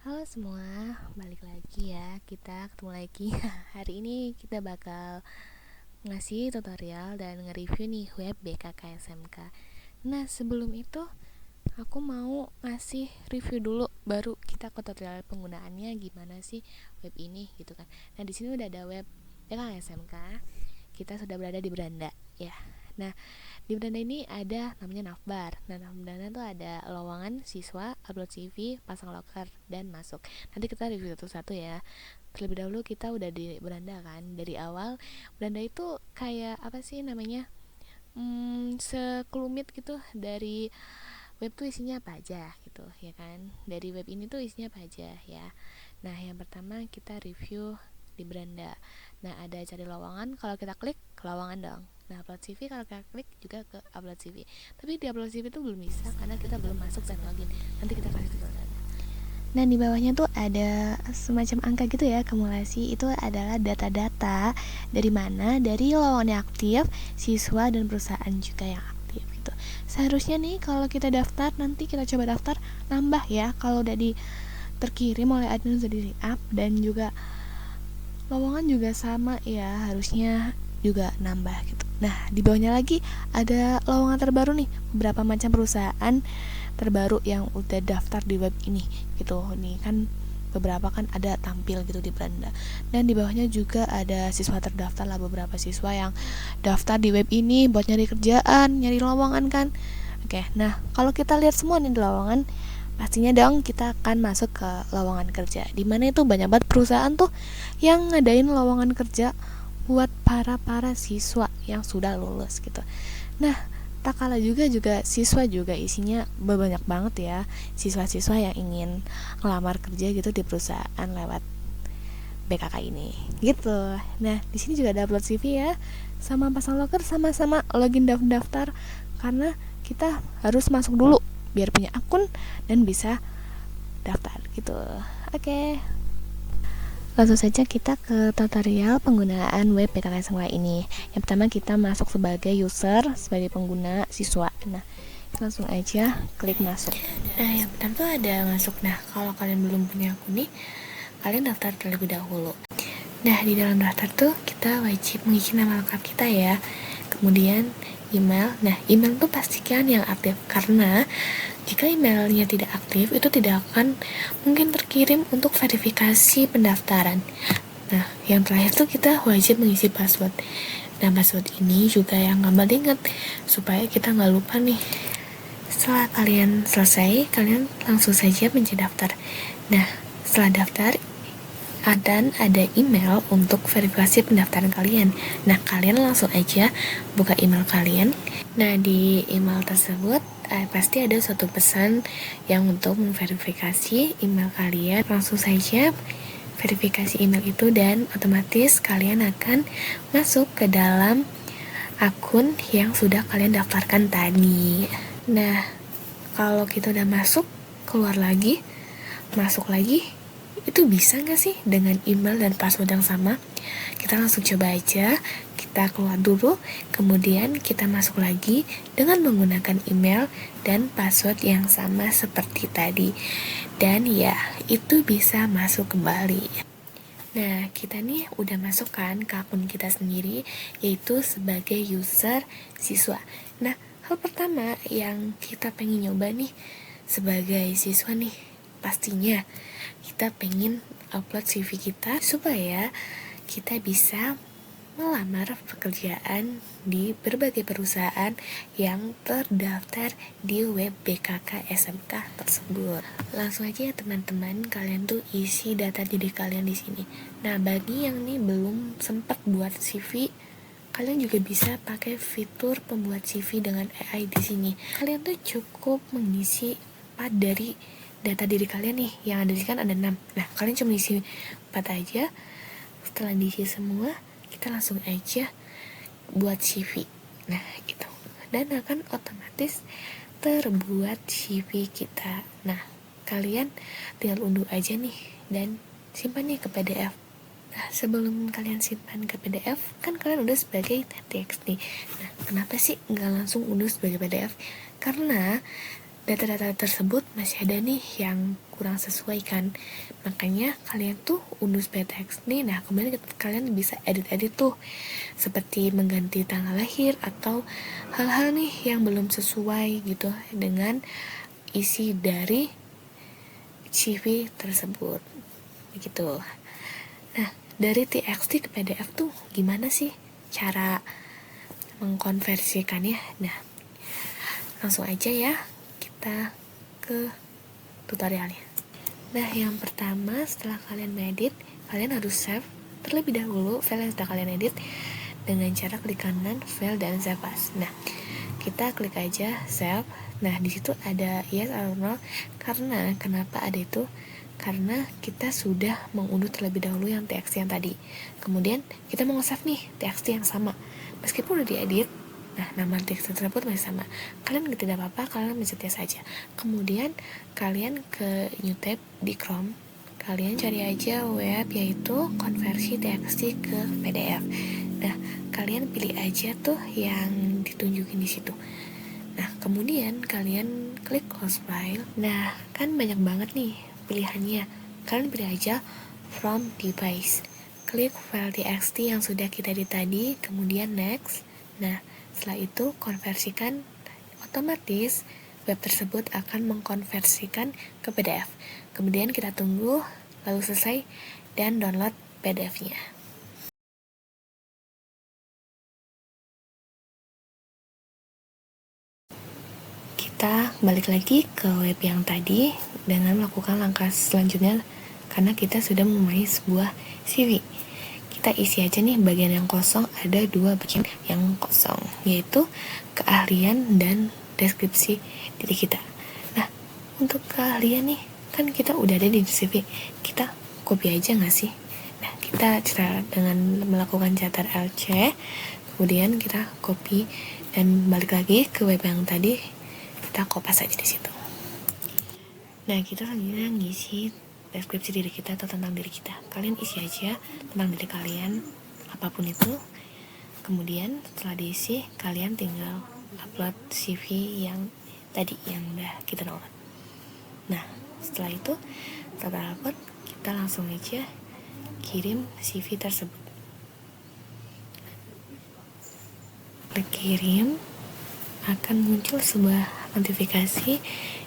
Halo semua, balik lagi ya. Kita ketemu lagi. Hari ini kita bakal ngasih tutorial dan nge-review nih web BKK SMK. Nah, sebelum itu aku mau ngasih review dulu, baru kita ke tutorial penggunaannya gimana sih web ini gitu kan. Nah, di sini udah ada web BKK SMK. Kita sudah berada di beranda ya. Nah, di beranda ini ada namanya navbar. Nah, beranda tuh ada lowongan siswa, upload CV, pasang loker, dan masuk. Nanti kita review satu-satu ya. Terlebih dahulu kita udah di beranda kan. Dari awal beranda itu kayak apa sih namanya? Sekelumit gitu dari web tuh isinya apa aja gitu ya kan. Dari web ini tuh isinya apa aja ya. Nah, yang pertama kita review di beranda. Nah, ada cari lowongan, kalau kita klik ke lowongan dong. Nah, upload CV kalau kita klik juga ke upload CV. Tapi di upload CV itu belum bisa karena kita belum masuk dan login. Nanti kita kasih tutorialnya. Nah, di bawahnya tuh ada semacam angka gitu ya, akumulasi. Itu adalah data-data dari mana? Dari lowongan yang aktif, siswa dan perusahaan juga yang aktif gitu. Seharusnya nih kalau kita daftar, nanti kita coba daftar, nambah ya. Kalau udah terkirim oleh admin sudah di up, dan juga lowongan juga sama ya, harusnya juga nambah gitu. Nah, di bawahnya lagi ada lowongan terbaru nih, beberapa macam perusahaan terbaru yang udah daftar di web ini gitu. Nih kan beberapa kan ada tampil gitu di beranda. Dan di bawahnya juga ada siswa terdaftar lah, beberapa siswa yang daftar di web ini buat nyari kerjaan, nyari lowongan kan. Oke, nah kalau kita lihat semua nih di lowongan, pastinya dong kita akan masuk ke lowongan kerja. Di mana itu banyak banget perusahaan tuh yang ngadain lowongan kerja buat para siswa yang sudah lulus gitu. Nah, tak kalah juga siswa juga isinya banyak banget ya, siswa-siswa yang ingin ngelamar kerja gitu di perusahaan lewat BKK ini gitu. Nah, di sini juga ada upload CV ya, sama pasang loker, sama-sama login daftar, karena kita harus masuk dulu biar punya akun dan bisa daftar gitu. Oke, langsung saja kita ke tutorial penggunaan web BKK SMK ini. Yang pertama kita masuk sebagai user, sebagai pengguna siswa. Nah, langsung aja klik masuk. Nah, yang pertama tuh ada masuk. Nah, kalau kalian belum punya akun nih, kalian daftar terlebih dahulu. Nah, di dalam daftar tuh kita wajib mengisi nama lengkap kita ya. Kemudian email. Nah, email tuh pastikan yang aktif, karena jika emailnya tidak aktif, itu tidak akan mungkin terkirim untuk verifikasi pendaftaran. Nah, yang terakhir tuh kita wajib mengisi password. Nah, password ini juga yang gampang diingat, supaya kita nggak lupa nih. Setelah kalian selesai, kalian langsung saja mencari daftar. Nah, setelah daftar, dan ada email untuk verifikasi pendaftaran kalian. Nah, kalian langsung aja buka email kalian. Nah, di email tersebut pasti ada suatu pesan yang untuk memverifikasi email kalian. Langsung saja verifikasi email itu dan otomatis kalian akan masuk ke dalam akun yang sudah kalian daftarkan tadi. Nah, kalau kita udah masuk, keluar lagi, masuk lagi, itu bisa nggak sih dengan email dan password yang sama? Kita langsung coba aja. Kita keluar dulu, kemudian kita masuk lagi dengan menggunakan email dan password yang sama seperti tadi. Dan ya, itu bisa masuk kembali. Nah, kita nih udah masuk kan ke akun kita sendiri, yaitu sebagai user siswa. Nah, hal pertama yang kita pengen nyoba nih sebagai siswa nih, pastinya kita pengen upload CV kita supaya kita bisa melamar pekerjaan di berbagai perusahaan yang terdaftar di web BKK SMK tersebut. Langsung aja ya teman-teman, kalian tuh isi data diri kalian di sini. Nah, bagi yang nih belum sempat buat CV, kalian juga bisa pakai fitur pembuat CV dengan AI di sini. Kalian tuh cukup mengisi 4 dari data diri kalian nih, yang ada di sini kan ada 6. Nah, kalian cuma isi 4 aja. Setelah diisi semua, kita langsung aja buat CV. Nah, gitu. Dan akan otomatis terbuat CV kita. Nah, kalian tinggal unduh aja nih dan simpan nih ke PDF. Nah, sebelum kalian simpan ke PDF, kan kalian udah sebagai teks nih. Nah, kenapa sih nggak langsung unduh sebagai PDF? Karena data-data tersebut masih ada nih yang kurang sesuai kan, makanya kalian tuh unduh SPTX nih. Nah kemudian kalian bisa edit-edit tuh, seperti mengganti tanggal lahir atau hal-hal nih yang belum sesuai gitu dengan isi dari CV tersebut begitu. Nah dari TXT ke PDF tuh gimana sih cara mengkonversikannya? Nah langsung aja ya kita ke tutorialnya. Nah yang pertama, setelah kalian mengedit, kalian harus save terlebih dahulu file yang sudah kalian edit dengan cara klik kanan file dan save as. Nah kita klik aja save. Nah disitu ada yes atau no. Karena kenapa ada itu? Karena kita sudah mengunduh terlebih dahulu yang txt yang tadi. Kemudian kita mau nge-save nih txt yang sama, meskipun udah diedit. Nah nama txt tersebut masih sama. Kalian tidak apa-apa, kalian mencet saja. Kemudian kalian ke new tab di Chrome, kalian cari aja web, yaitu konversi txt ke PDF. Nah kalian pilih aja tuh yang ditunjukin di situ. Nah kemudian kalian klik close file. Nah kan banyak banget nih pilihannya, kalian pilih aja from device, klik file txt yang sudah kita edit tadi, kemudian next. Nah setelah itu konversikan, otomatis web tersebut akan mengkonversikan ke PDF. Kemudian kita tunggu lalu selesai dan download PDF-nya. Kita balik lagi ke web yang tadi dengan melakukan langkah selanjutnya, karena kita sudah memulai sebuah CV. Kita isi aja nih bagian yang kosong, ada 2 bagian yang kosong, yaitu keahlian dan deskripsi diri kita. Nah untuk keahlian nih kan kita udah ada di CV, kita copy aja nggak sih? Nah kita cara dengan melakukan cetar LC, kemudian kita copy dan balik lagi ke web yang tadi, kita kopas aja di situ. Nah kita selanjutnya ngisi deskripsi diri kita atau tentang diri kita. Kalian isi aja tentang diri kalian apapun itu. Kemudian setelah diisi, kalian tinggal upload CV yang tadi yang udah kita download. Nah setelah itu, setelah upload, kita langsung aja kirim CV tersebut. Klik kirim, akan muncul sebuah notifikasi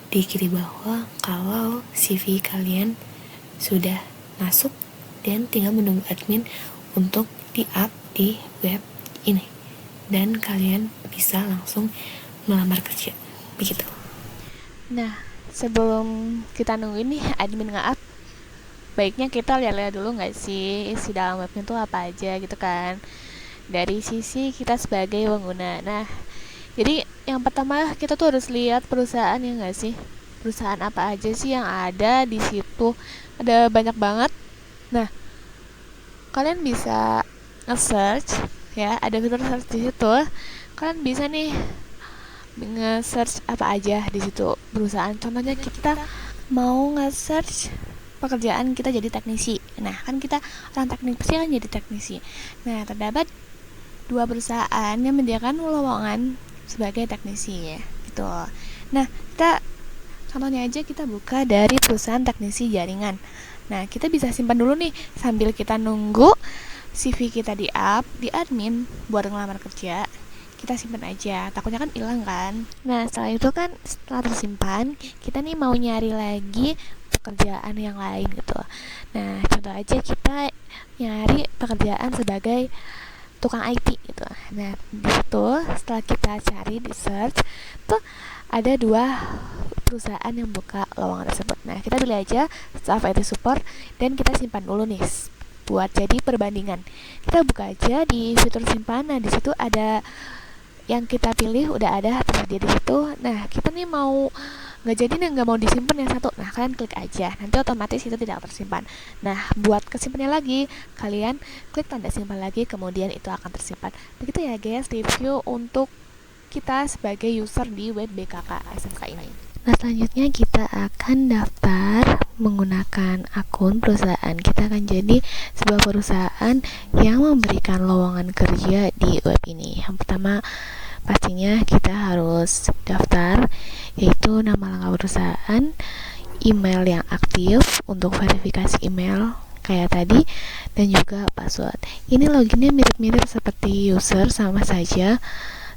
di kiri bawah kalau CV kalian sudah masuk dan tinggal menunggu admin untuk di-up di web ini, dan kalian bisa langsung melamar kerja begitu. Nah sebelum kita nunggu ini admin nge-up, baiknya kita lihat-lihat dulu nggak sih isi dalam webnya tuh apa aja gitu kan, dari sisi kita sebagai pengguna. Nah jadi yang pertama kita tuh harus lihat perusahaan ya nggak sih, perusahaan apa aja sih yang ada di situ. Ada banyak banget. Nah kalian bisa nge-search ya, ada fitur search di situ. Kalian bisa nih nge-search apa aja di situ perusahaan. Contohnya kita mau nge-search pekerjaan kita jadi teknisi. Nah kan kita orang teknisi kan jadi teknisi. Nah terdapat 2 perusahaan yang menyediakan lowongan sebagai teknisi ya gitu. Nah kita contohnya aja kita buka dari perusahaan teknisi jaringan. Nah kita bisa simpan dulu nih sambil kita nunggu CV kita di-up di admin buat ngelamar kerja. Kita simpan aja, takutnya kan hilang kan. Nah setelah itu kan, setelah tersimpan, kita nih mau nyari lagi pekerjaan yang lain gitu. Nah contoh aja kita nyari pekerjaan sebagai tukang IT gitu. Nah di situ setelah kita cari di search tuh ada 2 perusahaan yang buka lowongan tersebut. Nah kita pilih aja staff IT support dan kita simpan dulu nih buat jadi perbandingan. Kita buka aja di fitur simpanan. Di situ ada yang kita pilih, udah ada tersedia di situ. Nah kita nih mau nggak jadi nih, nggak mau disimpan yang satu. Nah kalian klik aja, nanti otomatis itu tidak tersimpan. Nah buat kesimpannya lagi, kalian klik tanda simpan lagi, kemudian itu akan tersimpan. Begitu ya guys review untuk kita sebagai user di web BKK SMK ini. Nah selanjutnya kita akan daftar menggunakan akun perusahaan. Kita akan jadi sebuah perusahaan yang memberikan lowongan kerja di web ini. Yang pertama pastinya kita harus daftar, yaitu nama lengkap perusahaan, email yang aktif untuk verifikasi email kayak tadi, dan juga password. Ini loginnya mirip-mirip seperti user, sama saja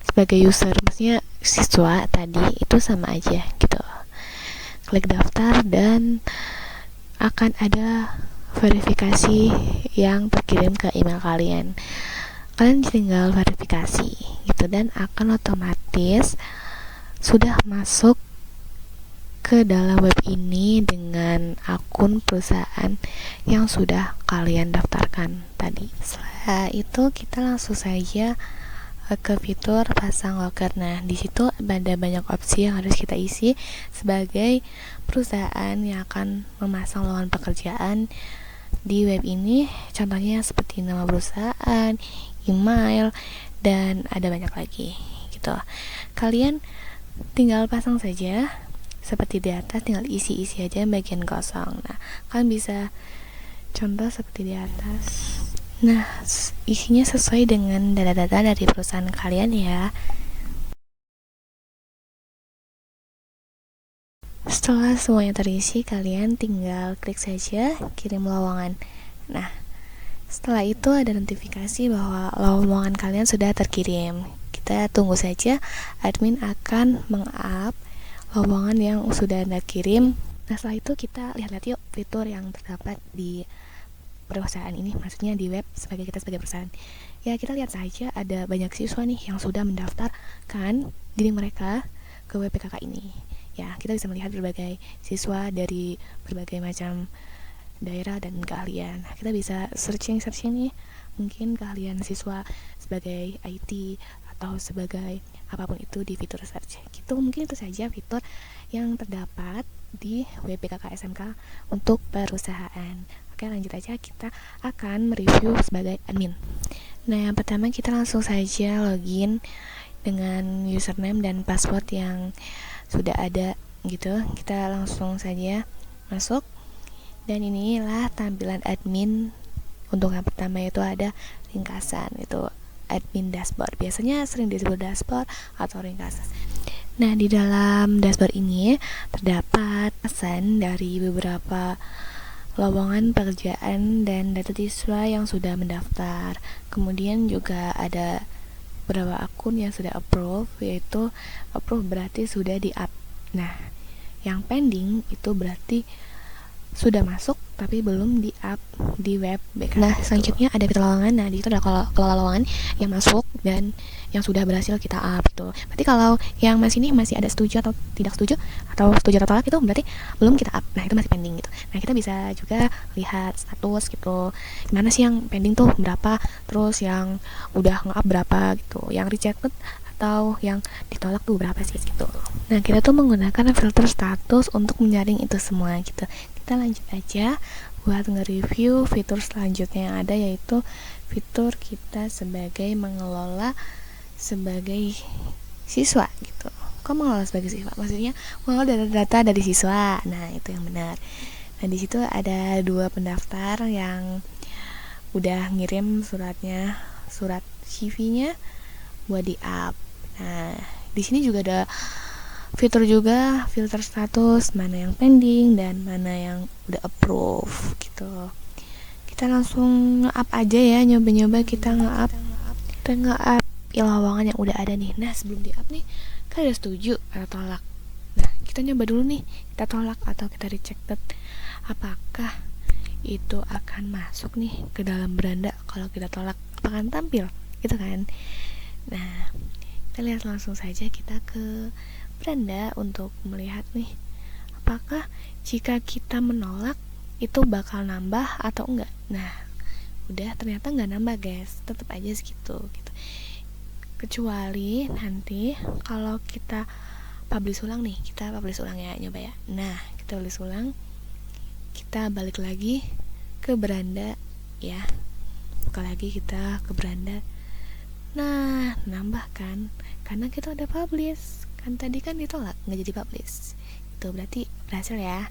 sebagai user, maksudnya siswa tadi itu sama aja gitu. Klik daftar dan akan ada verifikasi yang terkirim ke email kalian. Kalian tinggal verifikasi gitu dan akan otomatis sudah masuk ke dalam web ini dengan akun perusahaan yang sudah kalian daftarkan tadi. Setelah itu kita langsung saja ke fitur pasang loker. Nah, di situ ada banyak opsi yang harus kita isi sebagai perusahaan yang akan memasang lowongan pekerjaan di web ini. Contohnya seperti nama perusahaan, email, dan ada banyak lagi gitu. Kalian tinggal pasang saja seperti di atas, tinggal isi-isi aja bagian kosong. Nah, kalian bisa contoh seperti di atas. Nah, isinya sesuai dengan data-data dari perusahaan kalian ya. Setelah semuanya terisi, kalian tinggal klik saja kirim lowongan. Nah, setelah itu ada notifikasi bahwa lowongan kalian sudah terkirim. Kita tunggu saja, admin akan meng-up lowongan yang sudah Anda kirim. Nah, setelah itu kita lihat-lihat yuk fitur yang terdapat di perusahaan ini, maksudnya di web kita sebagai perusahaan. Ya, kita lihat saja ada banyak siswa nih yang sudah mendaftarkan diri mereka ke web PKK ini. Ya, kita bisa melihat berbagai siswa dari berbagai macam daerah dan keahlian. Nah, kita bisa searching nih, mungkin keahlian siswa sebagai IT atau sebagai apapun itu di fitur search. Gitu, mungkin itu saja fitur yang terdapat di web PKK SMK untuk perusahaan. Oke, lanjut aja, kita akan mereview sebagai admin. Nah, yang pertama kita langsung saja login dengan username dan password yang sudah ada gitu. Kita langsung saja masuk. Dan inilah tampilan admin. Untuk yang pertama itu ada ringkasan, itu admin dashboard. Biasanya sering disebut dashboard atau ringkasan. Nah, di dalam dashboard ini terdapat pesan dari beberapa lowongan pekerjaan dan data siswa yang sudah mendaftar. Kemudian juga ada beberapa akun yang sudah approve, yaitu approve berarti sudah di-up. Nah, yang pending itu berarti sudah masuk tapi belum di-up di web BK. Nah, selanjutnya ada fitur lowongan. Nah, di situ ada kelola lowongan yang masuk dan yang sudah berhasil kita up gitu. Berarti kalau yang masih ada setuju atau tidak setuju atau setuju atau tolak, itu berarti belum kita up. Nah, itu masih pending gitu. Nah, kita bisa juga lihat status gitu. Gimana sih yang pending tuh berapa, terus yang udah nge-up berapa gitu. Yang rejected atau yang ditolak tuh berapa sih gitu. Nah, kita tuh menggunakan filter status untuk menyaring itu semua gitu. Kita lanjut aja buat nge-review fitur selanjutnya yang ada, yaitu fitur kita sebagai mengelola sebagai siswa gitu. Kok mengelola sebagai siswa? Maksudnya mengelola data-data dari siswa. Nah, itu yang benar. Nah, di situ ada 2 pendaftar yang udah ngirim surat CV-nya buat di-up. Nah, di sini juga ada fitur juga filter status, mana yang pending dan mana yang udah approve gitu. Kita langsung nge-up aja ya, nyoba-nyoba kita nge-up lowongan yang udah ada nih. Nah, sebelum di-up nih, kan udah setuju atau tolak. Nah, kita nyoba dulu nih, kita tolak atau kita rejected. Apakah itu akan masuk nih ke dalam beranda? Kalau kita tolak, akan tampil gitu kan. Nah, kita lihat langsung saja kita ke beranda untuk melihat nih, apakah jika kita menolak itu bakal nambah atau enggak. Nah, udah ternyata nggak nambah guys, tetap aja segitu gitu. Kecuali nanti kalau kita publish ulang nih, kita publish ulang ya, nyoba ya. Nah, kita publish ulang, kita balik lagi ke beranda ya, buka lagi kita ke beranda. Nah, nambah kan, karena kita udah publish. Kan tadi kan ditolak, nggak jadi publish. Itu berarti berhasil ya.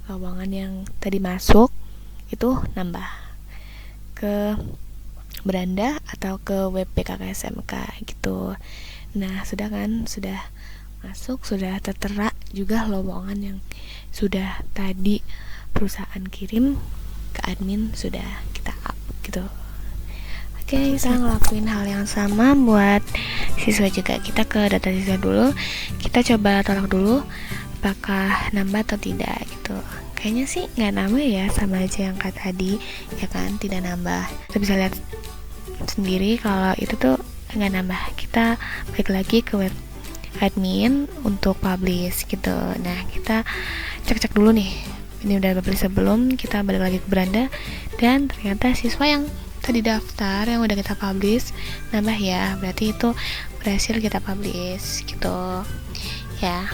Lowongan yang tadi masuk itu nambah ke beranda atau ke web PKK SMK gitu. Nah, sudah kan, sudah masuk, sudah tertera juga lowongan yang sudah tadi perusahaan kirim ke admin, sudah kita up gitu. Oke, kita ngelakuin hal yang sama buat siswa juga. Kita ke data siswa dulu, kita coba tolak dulu apakah nambah atau tidak gitu. Kayaknya sih nggak nambah ya, sama aja yang kayak tadi ya kan, tidak nambah. Kita bisa lihat sendiri kalau itu tuh nggak nambah. Kita balik lagi ke web admin untuk publish gitu. Nah, kita cek-cek dulu nih, ini udah publish sebelum. Kita balik lagi ke beranda dan ternyata siswa yang tadi daftar yang udah kita publish nambah ya, berarti itu berhasil kita publish gitu ya.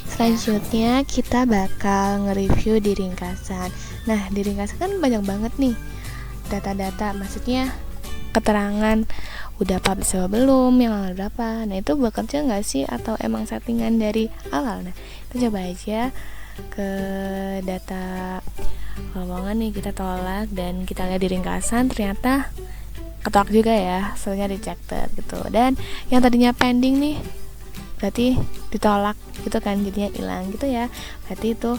Selanjutnya kita bakal nge-review di ringkasan. Nah, di ringkasan kan banyak banget nih data-data, maksudnya keterangan udah publish apa belum, yang awal berapa. Nah, itu bekerja nggak sih atau emang settingan dari awal? Nah, kita coba aja ke data lowongan nih, kita tolak dan kita lihat di ringkasan ternyata ketolak juga ya, soalnya rejected gitu. Dan yang tadinya pending nih berarti ditolak gitu kan, jadinya hilang gitu ya. Berarti itu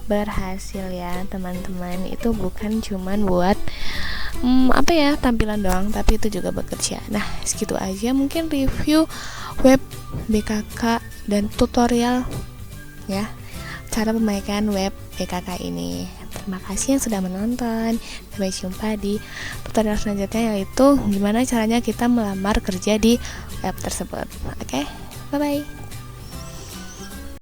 berhasil ya teman-teman. Itu bukan cuman buat tampilan doang, tapi itu juga bekerja. Nah, segitu aja mungkin review web BKK dan tutorial ya, cara perbaikan web BKK ini. Terima kasih yang sudah menonton. Sampai jumpa di tutorial selanjutnya, yaitu gimana caranya kita melamar kerja di web tersebut. Oke, bye-bye.